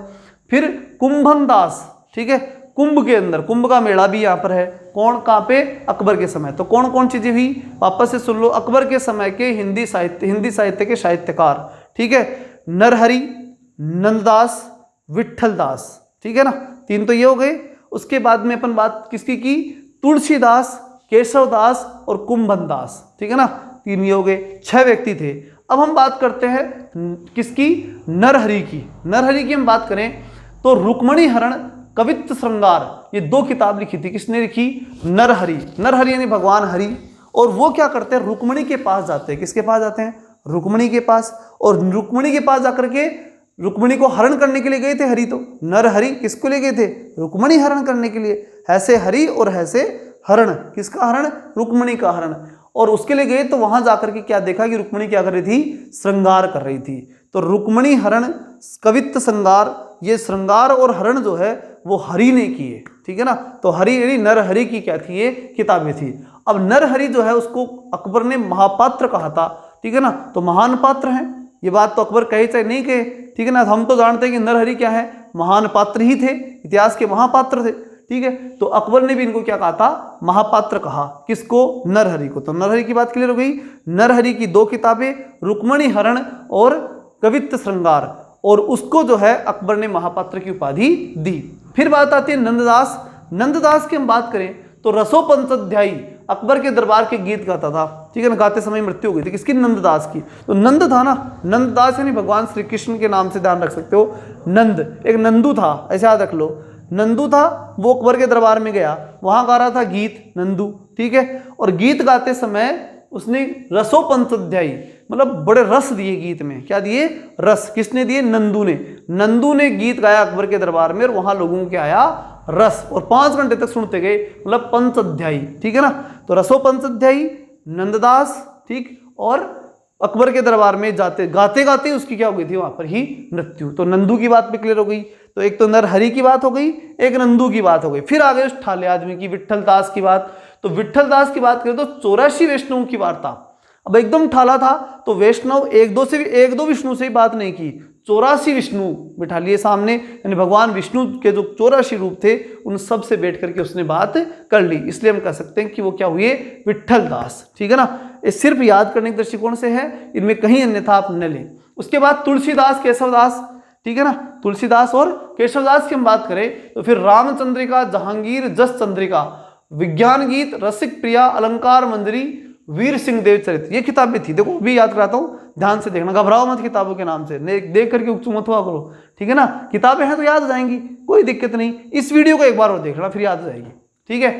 फिर कुंभन दास, ठीक है, कुंभ के अंदर, कुंभ का मेला भी यहाँ पर है, कौन, कहाँ पे, अकबर के समय। तो कौन कौन चीजें हुई, वापस से सुन लो, अकबर के समय के हिंदी साहित्य के साहित्यकार। ठीक है, नरहरि, नंददास, विठल दास। ठीक है ना, तीन तो ये हो गए। उसके बाद में अपन बात किसकी की, तुलसीदास, केशवदास और कुंभन दास। ठीक है ना, तीन ये हो गए, 6 व्यक्ति थे। अब हम बात करते हैं किसकी, नरहरि की। नरहरि की हम बात करें तो रुक्मणी हरण, कवित्त श्रृंगार, ये 2 किताब लिखी थी। किसने लिखी, नरहरि। नरहरि यानी भगवान हरि, और वो क्या करते हैं, रुक्मणी के पास जाते हैं। किसके पास जाते हैं, रुक्मणी के पास। और रुक्मणी के पास जाकर के रुक्मणी को हरण करने के लिए गए थे हरि। तो नरहरि किसको ले गए थे, रुक्मणी हरण करने के लिए। ऐसे हरि और ऐसे हरण, किसका हरण, रुक्मणी का हरण। और उसके लिए गए तो वहां जाकर के क्या देखा कि रुक्मणी क्या कर रही थी, श्रृंगार कर रही थी। तो रुक्मणी हरण, कवित्त श्रृंगार, ये श्रृंगार और हरण जो है वो हरि ने किए। ठीक है ना, तो हरि यानी नरहरि की क्या थी, ये किताबें थी। अब नरहरि जो है उसको अकबर ने महापात्र कहा था। ठीक है ना, तो महान पात्र हैं, ये बात तो अकबर कहे चाहे नहीं कहे। ठीक है ना, हम तो जानते हैं कि नरहरि क्या है, महान पात्र ही थे, इतिहास के महापात्र थे। ठीक है, तो अकबर ने भी इनको क्या कहा था, महापात्र कहा। किसको, नरहरि को। तो नरहरि की बात क्लियर हो गई। नरहरि की 2 किताबें, रुक्मणी हरण और कवित्त श्रृंगार, और उसको जो है अकबर ने महापात्र की उपाधि दी। फिर बात आती है नंददास। नंददास की हम बात करें तो रसोपंचाध्यायी, अकबर के दरबार के गीत गाता था। ठीक है ना, गाते समय मृत्यु हो गई थी किसकी, नंददास की। तो नंद था ना, नंददास यानी भगवान श्री कृष्ण के नाम से ध्यान रख सकते हो। नंद, एक नंदू था, ऐसे याद रख लो, नंदू था, वो अकबर के दरबार में गया, वहां गा रहा था गीत, नंदू। ठीक है, और गीत गाते समय उसने रसोपंचाध्यायी, मतलब बड़े रस दिए गीत में। क्या दिए? रस। किसने दिए? नंदू ने। नंदू ने गीत गाया अकबर के दरबार में और वहां लोगों को क्या आया? रस। और 5 घंटे तक सुनते गए, मतलब पंचअध्यायी, ठीक है ना। तो रसो पंचअध्यायी, नंददास, ठीक। और अकबर के दरबार में जाते गाते गाते उसकी क्या हो गई थी? वहां पर ही मृत्यु। तो नंदू की बात भी क्लियर हो गई। तो एक तो नरहरि की बात हो गई, एक नंदू की बात हो गई। फिर आ गए उस ठाले आदमी की, विट्ठल दास की बात। तो विट्ठल दास की बात करें तो 84 वैष्णवों की वार्ता। अब एकदम ठाला था तो वैष्णव एक दो विष्णु से ही बात नहीं की, 84 विष्णु बिठा लिए सामने, यानी भगवान विष्णु के जो 84 रूप थे उन सब से बैठ करके उसने बात कर ली। इसलिए हम कह सकते हैं कि वो क्या हुए? विट्ठल दास, ठीक है ना। ये सिर्फ याद करने के दृष्टिकोण से है, इनमें कहीं अन्यथा आप न लें। उसके बाद तुलसीदास, केशवदास, ठीक है ना। तुलसीदास और केशवदास की हम बात करें तो फिर रामचंद्रिका, जहांगीर, जस चंद्रिका, विज्ञान गीत, रसिक प्रिया, अलंकार मंजरी, वीर सिंह देव चरित्र, ये किताबें थी। देखो भी याद कराता हूँ, ध्यान से देखना, घबराओ मत किताबों के नाम से, देख करके उकचू मत हुआ करो, ठीक है ना। किताबें हैं तो याद हो जाएंगी, कोई दिक्कत नहीं। इस वीडियो को एक बार और देखना, फिर याद हो जाएगी, ठीक है।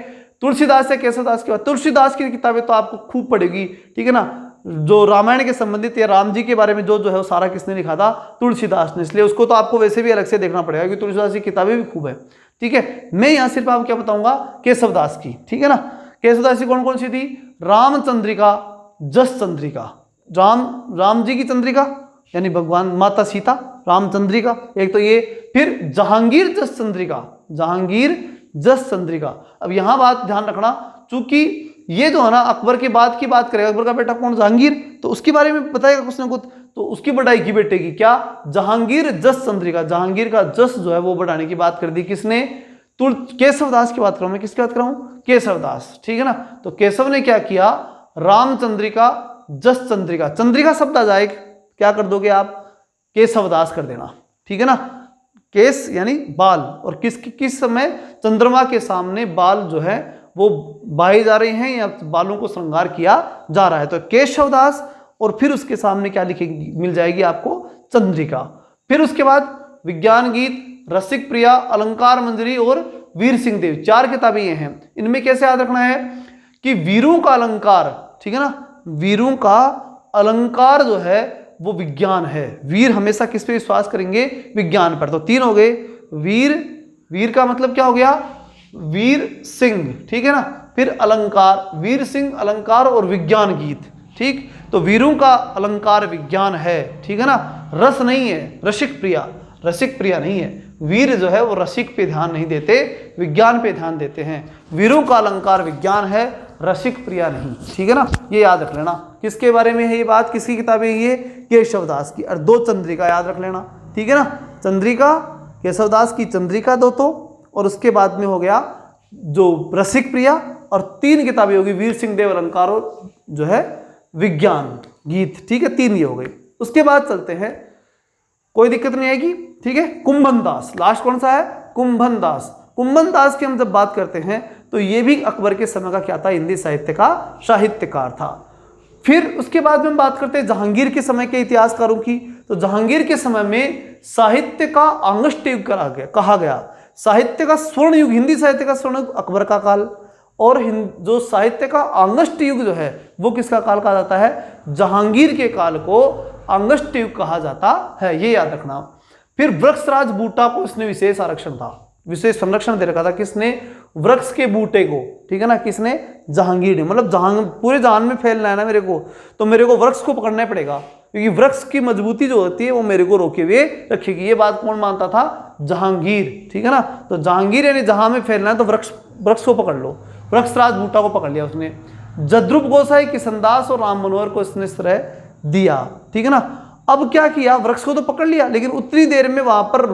तुलसीदास से केशवदास के बाद तुलसीदास की किताबें तो आपको खूब पड़ेगी, ठीक है ना। जो रामायण के संबंधित या राम जी के बारे में जो है वो सारा किसने लिखा था? तुलसीदास ने। इसलिए उसको तो आपको वैसे भी अलग से देखना पड़ेगा क्योंकि तुलसीदास की किताबें भी खूब है, ठीक है। मैं यहाँ सिर्फ आपको क्या बताऊंगा? केशवदास की, ठीक है ना। केशवदास की कौन कौन सी थी? रामचंद्रिका, जस चंद्रिका, राम जी की चंद्रिका यानी भगवान माता सीता, रामचंद्रिका एक तो ये। फिर जहांगीर जस चंद्रिका, जहांगीर जस चंद्रिका। अब यहां बात ध्यान रखना, चूंकि ये जो है ना अकबर के बाद की बात करेगा, अकबर का बेटा कौन? जहांगीर, तो उसके बारे में बताएगा कुछ ना कुछ, तो उसकी बढ़ाई की बेटे की क्या? जहांगीर जस चंद्रिका, जहांगीर का जस जो है वो बढ़ाने की बात कर दी किसने? केशवदास की बात करूं मैं, किसकी बात कर रहा हूं? केशवदास, ठीक है ना। तो केशव ने क्या किया? रामचंद्रिका, जस चंद्रिका, चंद्रिका शब्द आ जाए क्या कर दोगे आप? केशवदास कर देना, ठीक है ना। केस यानी बाल, और किस समय? चंद्रमा के सामने बाल जो है वो बाहे जा रहे हैं या बालों को श्रृंगार किया जा रहा है, तो केशवदास। और फिर उसके सामने क्या लिखेगी? मिल जाएगी आपको? चंद्रिका। फिर उसके बाद विज्ञान गीत, रसिक प्रिया, अलंकार मंजरी और वीर सिंह देव, 4 किताबें ये हैं। इनमें कैसे याद रखना है कि वीरों का अलंकार, ठीक है ना, वीरों का अलंकार जो है वो विज्ञान है। वीर हमेशा किस पे विश्वास करेंगे? विज्ञान पर। तो 3 हो गए। वीर, वीर का मतलब क्या हो गया? वीर सिंह, ठीक है ना। फिर अलंकार, वीर सिंह, अलंकार और विज्ञान गीत, ठीक। तो वीरों का अलंकार विज्ञान है, ठीक है ना। रस नहीं है, रसिक प्रिया, रसिक प्रिया नहीं है। वीर जो है वो रसिक पे ध्यान नहीं देते, विज्ञान पे ध्यान देते हैं। वीरों का अलंकार विज्ञान है, रसिक प्रिया नहीं, ठीक है ना। ये याद रख लेना। किसके बारे में है ये बात? किसकी किताबें? ये केशवदास की। और 2 चंद्रिका याद रख लेना, ठीक है ना। चंद्रिका, केशवदास की चंद्रिका 2 तो, और उसके बाद में हो गया जो रसिक प्रिया, और 3 किताबें होगी वीर सिंह देव, अलंकार और जो है विज्ञान गीत, ठीक है। 3 ये हो गई। उसके बाद चलते हैं, कोई दिक्कत नहीं आएगी, ठीक है। कुंभन दास, लास्ट कौन सा है? कुंभन दास। कुंभन दास की हम जब बात करते हैं तो ये भी अकबर के समय का क्या था? हिंदी साहित्य का साहित्यकार था। फिर उसके बाद में हम बात करते हैं जहांगीर के समय के इतिहासकारों की। तो जहांगीर के समय में साहित्य का अंगष्ट युग कहा गया। साहित्य का स्वर्ण युग, हिंदी साहित्य का स्वर्ण युग अकबर का काल, और जो साहित्य का अंगष्ट युग जो है वो किसका काल कहा जाता है? जहांगीर के काल को अंगष्ट युग कहा जाता है, ये याद रखना। फिर वृक्षराज बूटा को इसने विशेष आरक्षण था, विशेष संरक्षण दे रखा था। किसने? वृक्ष के बूटे को, ठीक है ना। किसने? जहांगीर ने। मतलब पूरे जहान में फैलना है ना मेरे को, तो मेरे को वृक्ष को पकड़ना पड़ेगा, क्योंकि वृक्ष की मजबूती जो होती है वो मेरे को रोके हुए रखेगी। ये बात कौन मानता था? जहांगीर, ठीक है ना। तो जहांगीर यानी जहां में फैलना है तो वृक्ष को पकड़ लो। वृक्षराज बूटा को पकड़ लिया उसने। जद्रूप गोसाई, किशनदास और राम मनोहर को इसने श्रेय दिया, ठीक है ना। अब क्या किया? वृक्ष को तो पकड़ लिया, लेकिन उतनी देर में वहां पर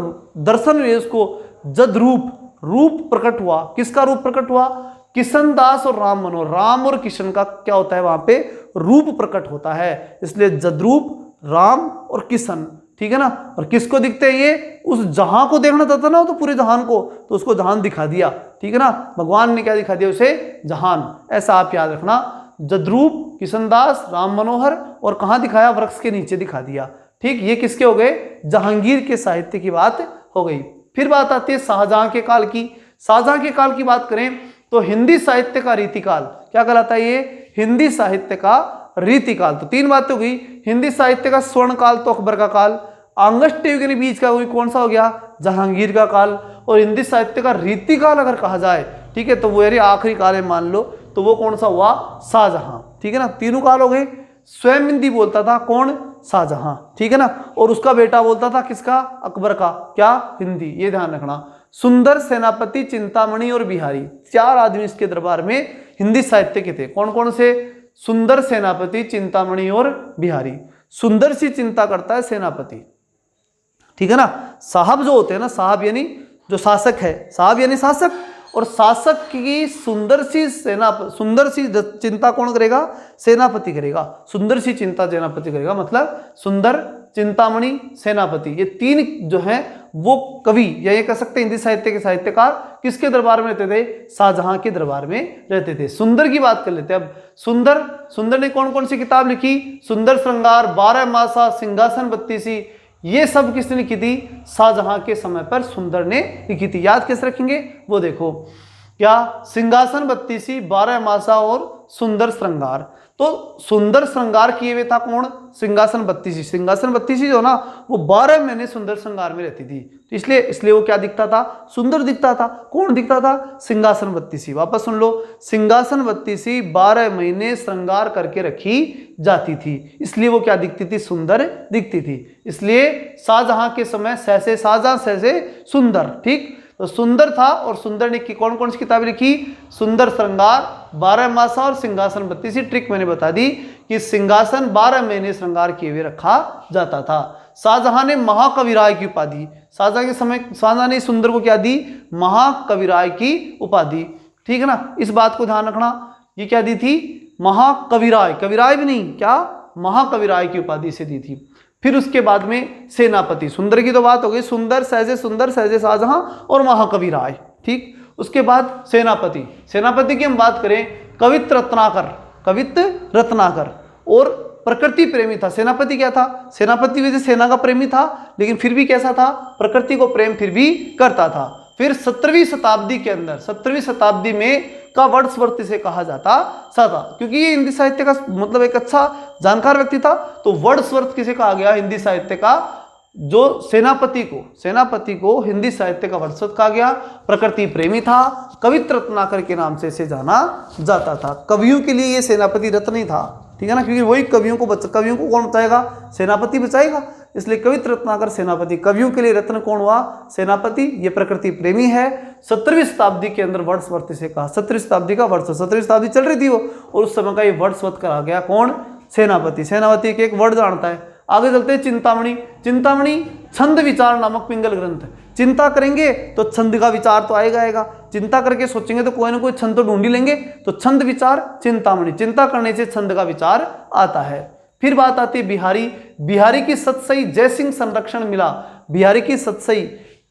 दर्शन हुए उसको रूप प्रकट हुआ। किसका रूप प्रकट हुआ? किशनदास और राम मनोहर, राम और किशन का क्या होता है वहां पे? रूप प्रकट होता है। इसलिए जद्रूप, राम और किशन, ठीक है ना। और किसको दिखते हैं ये? उस जहां को देखना चाहता ना, तो पूरे जहान को, तो उसको जहान दिखा दिया, ठीक है ना। भगवान ने क्या दिखा दिया उसे? जहान। ऐसा आप याद रखना। जद्रूप, किशनदास, राम मनोहर, और कहां दिखाया? वृक्ष के नीचे दिखा दिया, ठीक। ये किसके हो गए? जहांगीर के साहित्य की बात हो गई। फिर बात आती है शाहजहां के काल की। शाहजहां के काल की बात करें तो हिंदी साहित्य का रीतिकाल क्या कहलाता है? ये हिंदी साहित्य का रीतिकाल। तो तीन बातें हो गई, हिंदी साहित्य का स्वर्ण काल तो अकबर का काल, अंगस्त्य युग यानी बीच का कोई कौन सा हो गया, जहांगीर का काल, और हिंदी साहित्य का रीतिकाल अगर कहा जाए, ठीक है, तो वो यानी आखिरी काल है मान लो, तो वो कौन सा हुआ, शाहजहां। ठीक है ना, तीनों काल हो गए। स्वयं हिंदी बोलता था कौन, शाहजहां, ठीक है ना, और उसका बेटा बोलता था किसका, अकबर का, क्या, हिंदी, ये ध्यान रखना। सुंदर, सेनापति, चिंतामणि और बिहारी, चार आदमी इसके दरबार में हिंदी साहित्य के थे। कौन कौन से, सुंदर, सेनापति, चिंतामणि और बिहारी। सुंदर सी चिंता करता है सेनापति, ठीक है ना, साहब जो होते हैं ना, साहब यानी जो शासक है, साहब यानी शासक, और शासक की सुंदर सी चिंता कौन करेगा, सेनापति करेगा। सुंदर सी चिंता सेनापति करेगा, मतलब सुंदर, चिंतामणि, सेनापति, ये तीन जो हैं वो कवि या ये कह सकते हैं हिंदी साहित्य के साहित्यकार किसके दरबार में रहते थे, शाहजहां के दरबार में रहते थे। सुंदर की बात कर लेते हैं अब। सुंदर ने कौन कौन सी किताब लिखी, सुंदर श्रृंगार, 12 मासा, सिंहासन बत्तीसी, ये सब किसने लिखी थी, शाहजहां के समय पर सुंदर ने लिखी थी। याद कैसे रखेंगे वो देखो, क्या, सिंहासन बत्तीसी, 12 मासा और सुंदर श्रृंगार। तो सुंदर श्रृंगार किए हुए था कौन, सिंहासन बत्तीसी। सिंहासन बत्तीसी जो ना वो 12 महीने सुंदर श्रृंगार में रहती थी, तो इसलिए वो क्या दिखता था, सुंदर दिखता था। कौन दिखता था, सिंहासन बत्तीसी। वापस सुन लो, सिंहासन बत्तीसी 12 महीने श्रृंगार करके रखी जाती थी, इसलिए वो क्या दिखती थी, सुंदर दिखती थी। इसलिए शाहजहां के समय सहसे शाहजहां, सहसे सुंदर, ठीक। तो सुंदर था, और सुंदर ने कौन कौन सी किताबें लिखी, सुंदर श्रृंगार, 12 मासा और सिंहासन बत्तीसी। ट्रिक मैंने बता दी कि सिंहासन 12 महीने श्रृंगार किए हुए रखा जाता था। शाहजहां ने महाकविराय की उपाधि, शाहजहां के समय शाहजहां ने सुंदर को क्या दी, महाकविराय की उपाधि, ठीक है ना, इस बात को ध्यान रखना। ये क्या दी थी, महाकविराय, कविराय भी नहीं, क्या, महाकविराय की उपाधि से दी थी। फिर उसके बाद में सेनापति, सुंदर की तो बात हो गई, सुंदर, सहजे शाहजहां और महाकवि राय, ठीक। उसके बाद सेनापति, सेनापति की हम बात करें, कवित्र रत्नाकर और प्रकृति प्रेमी था। सेनापति क्या था, सेनापति वैसे सेना का प्रेमी था, लेकिन फिर भी कैसा था, प्रकृति को प्रेम फिर भी करता था। फिर 17वीं शताब्दी के अंदर, 17वीं शताब्दी में का वर्ड्सवर्थ इसे कहा जाता था, क्योंकि ये हिंदी साहित्य का मतलब एक अच्छा जानकार व्यक्ति था। तो वर्ड्सवर्थ किसे कहा गया, हिंदी साहित्य का जो सेनापति को हिंदी साहित्य का वर्ड्सवर्थ कहा गया। प्रकृति प्रेमी था, कवित्र रत्नाकर के नाम से इसे जाना जाता था। कवियों के लिए ये सेनापति रत्न ही था, ठीक है ना, क्योंकि वही कवियों को कौन बचाएगा, सेनापति बचाएगा, इसलिए कवित्र रत्नाकर सेनापति। कवियों के लिए रत्न कौन हुआ, सेनापति। ये प्रकृति प्रेमी है। 17वीं शताब्दी के अंदर वर्ड्सवर्थ इसे कहा, 17वीं शताब्दी का वर्ड्सवर्थ, 17वीं शताब्दी चल रही थी वो, और उस समय का ये वर्ड्सवर्थ कहा गया कौन, सेनापति। सेनापति के एक वर्ड जानता है। आगे चलते हैं चिंतामणि छंद विचार नामक पिंगल ग्रंथ। चिंता करेंगे तो छंद का विचार तो आएगा, चिंता करके सोचेंगे तो कोई ना कोई छंद तो ढूंढ ही लेंगे, तो छंद विचार चिंतामणि, चिंता करने से छंद का विचार आता है। फिर बात आती है बिहारी की सतसई जयसिंह संरक्षण मिला। बिहारी की सतसई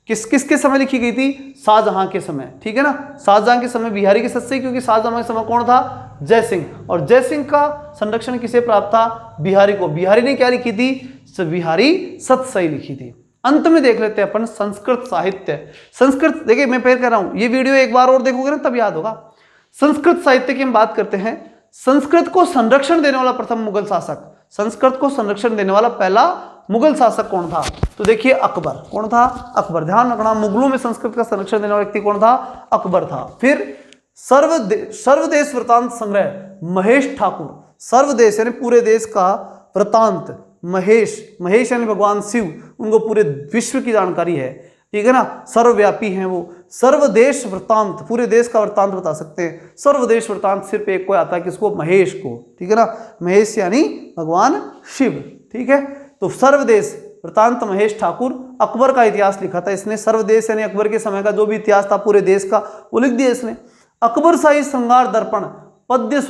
किसके समय लिखी गई थी, शाहजहां के समय, ठीक है ना, शाहजहां के समय बिहारी की सतसई, क्योंकि शाहजहां के समय कौन था, जयसिंह, और जयसिंह का संरक्षण किसे प्राप्त था, बिहारी को। बिहारी ने क्या लिखी थी, बिहारी सतसई लिखी थी। अंत में देख लेते हैं अपन संस्कृत साहित्य। संस्कृत देखिए, मैं फिर कह रहा हूं, ये वीडियो एक बार और देखोगे ना तब याद होगा। संस्कृत साहित्य की हम बात करते हैं। संस्कृत को संरक्षण देने वाला प्रथम मुगल शासक, संस्कृत को संरक्षण देने वाला पहला मुगल शासक कौन था, तो देखिए अकबर। कौन था, अकबर। ध्यान रखना, मुगलों में संस्कृत का संरक्षण देने वाला व्यक्ति कौन था, अकबर था। फिर सर्वदेश वृतांत संग्रह महेश ठाकुर। सर्वदेश यानी पूरे देश का वृतांत, महेश यानी भगवान शिव, उनको पूरे विश्व की जानकारी है, ठीक है ना, सर्वव्यापी हैं वो। सर्वदेश वृतांत, पूरे देश का वृतांत बता सकते हैं। सर्वदेश वृतांत सिर्फ एक को आता है, किसको, महेश को, ठीक है ना, महेश यानी भगवान शिव, ठीक है। तो सर्वदेश वृतांत महेश ठाकुर। अकबर का इतिहास लिखा था इसने, सर्वदेश यानी अकबर के समय का जो भी इतिहास था पूरे देश का वो लिख दिया इसने। अकबर शाही श्रृंगार दर्पण, पद्य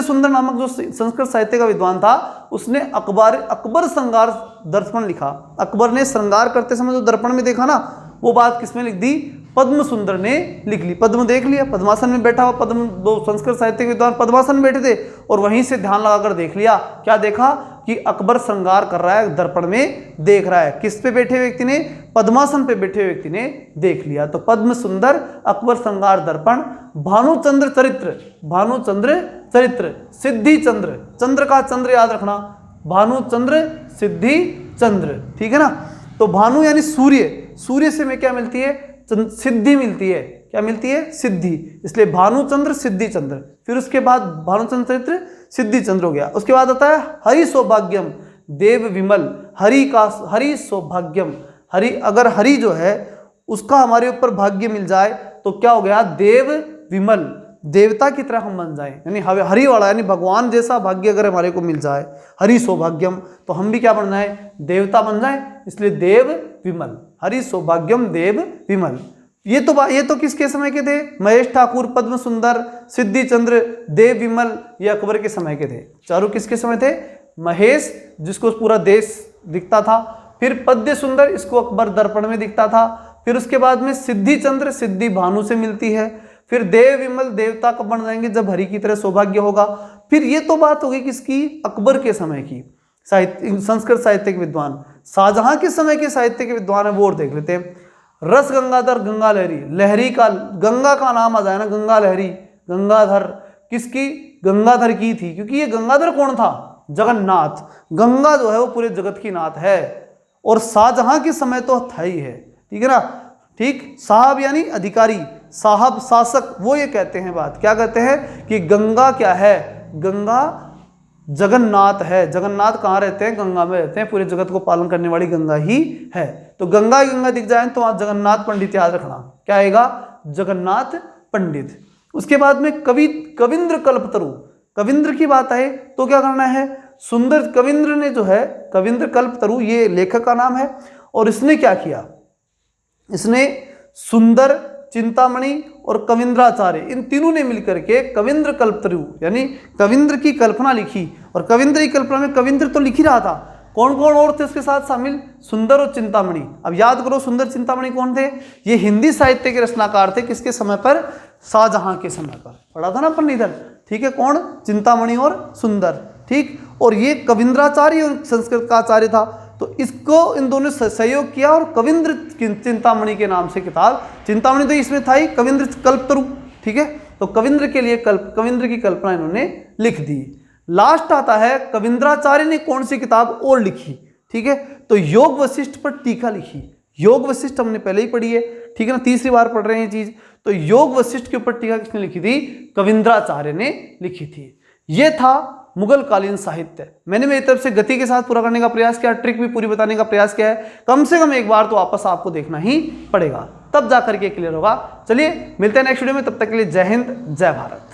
सुंदर नामक जो संस्कृत साहित्य का विद्वान था, उसने अकबर श्रृंगार दर्पण लिखा। अकबर ने श्रृंगार करते समय जो दर्पण में देखा ना, वो बात किसमें लिख दी, पद्म सुंदर ने लिख ली। पद्म देख लिया, पद्मासन में बैठा हुआ पद्म, दो संस्कृत साहित्य के विद्वान पद्मासन में बैठे थे, और वहीं से ध्यान लगाकर देख लिया। क्या देखा कि अकबर श्रृंगार कर रहा है, दर्पण में देख रहा है। किस पे बैठे व्यक्ति ने? पद्मासन पे बैठे व्यक्ति ने देख लिया। तो पद्म सुंदर, अकबर श्रृंगार दर्पण, भानुचंद्र चरित्र, भानुचंद्र चरित्र, सिद्धि चंद्र, चंद्र का चंद्र याद रखना, भानुचंद्र सिद्धि चंद्र, ठीक है ना। तो भानु यानी सूर्य, सूर्य से हमें क्या मिलती है? सिद्धि मिलती है। क्या मिलती है? सिद्धि। इसलिए भानुचंद्र सिद्धि चंद्र। फिर उसके बाद भानुचंद्र चरित्र सिद्धि चंद्र हो गया। उसके बाद आता है हरि सौभाग्यम, देव विमल, हरि का, हरि सौभाग्यम, हरि, अगर हरि जो है उसका हमारे ऊपर भाग्य मिल जाए तो क्या हो गया? देव विमल, देवता की तरह हम बन जाए, यानी हरि वाला, यानी भगवान जैसा भाग्य अगर हमारे को मिल जाए, हरि सौभाग्यम, तो हम भी क्या बन जाए? देवता बन जाए। इसलिए देव विमल, हरि सौभाग्यम देव विमल। ये तो किसके समय के थे? महेश ठाकुर, पद्म सुंदर, सिद्धि चंद्र, देव विमल, ये अकबर के समय के थे। चारों किसके समय थे? महेश, जिसको पूरा देश दिखता था, फिर पद्य सुंदर, इसको अकबर दर्पण में दिखता था, फिर उसके बाद में सिद्धि चंद्र, सिद्धि भानु से मिलती है, फिर देव विमल, देवता कब बन जाएंगे? जब हरि की तरह सौभाग्य होगा। फिर ये तो बात होगी किसकी? अकबर के समय की। साहित्य, संस्कृत साहित्य के विद्वान, शाहजहां के समय के साहित्य के विद्वान है वो और देख लेते हैं। रस गंगाधर, गंगा लहरी, लहरी का, गंगा का नाम आ जाए ना, गंगा लहरी, गंगाधर, किसकी? गंगाधर की थी, क्योंकि ये गंगाधर कौन था? जगन्नाथ। गंगा जो है वो पूरे जगत की नाथ है, और शाहजहां के समय तो था ही है, ठीक है ना। ठीक, साहब यानी अधिकारी, साहब शासक, वो ये कहते हैं बात, क्या कहते हैं कि गंगा क्या है? गंगा जगन्नाथ है। जगन्नाथ कहाँ रहते हैं? गंगा में रहते हैं। पूरे जगत को पालन करने वाली गंगा ही है। तो गंगा गंगा दिख जाए तो वहां जगन्नाथ पंडित याद रखना। क्या आएगा? जगन्नाथ पंडित। उसके बाद में कविंद्र कल्पतरु, कविंद्र की बात आए तो क्या करना है? सुंदर कविंद्र ने जो है, कविंद्र कल्पतरु ये लेखक का नाम है, और इसने क्या किया? इसने सुंदर, चिंतामणि और कविंद्राचार्य, इन तीनों ने मिलकर के कविंद्र कल्पतरु यानी कविंद्र की कल्पना लिखी। और कविंद्र की कल्पना में कविंद्र तो लिख ही रहा था, कौन कौन और थे उसके साथ शामिल? सुंदर और चिंतामणि। अब याद करो सुंदर चिंतामणि कौन थे? ये हिंदी साहित्य के रचनाकार थे। किसके समय पर? शाहजहां के समय पर। पढ़ा था ना अपन इधर, ठीक है। कौन? चिंतामणि और सुंदर, ठीक। और ये कविंद्राचार्य संस्कृत का आचार्य था, तो इसको इन दोनों ने सहयोग किया और कविंद्र चिंतामणि के नाम से किताब, चिंतामणि तो इसमें था ही, कविंद्र कल्पतरु, ठीक है। तो कविंद्र के लिए कविंद्र की कल्पना इन्होंने लिख दी। लास्ट आता है कविंद्राचार्य ने कौन सी किताब और लिखी, ठीक है। तो योग वशिष्ठ पर टीका लिखी। योग वशिष्ठ हमने पहले ही पढ़ी है, ठीक है ना, तीसरी बार पढ़ रहे हैं ये चीज। तो योग वशिष्ठ के ऊपर टीका किसने लिखी थी? कविंद्राचार्य ने लिखी थी। ये था मुगल कालीन साहित्य। मैंने मेरी तरफ से गति के साथ पूरा करने का प्रयास किया, ट्रिक भी पूरी बताने का प्रयास किया है। कम से कम एक बार तो वापस आपको देखना ही पड़ेगा, तब जाकर के क्लियर होगा। चलिए मिलते हैं नेक्स्ट वीडियो में, तब तक के लिए जय हिंद, जय भारत।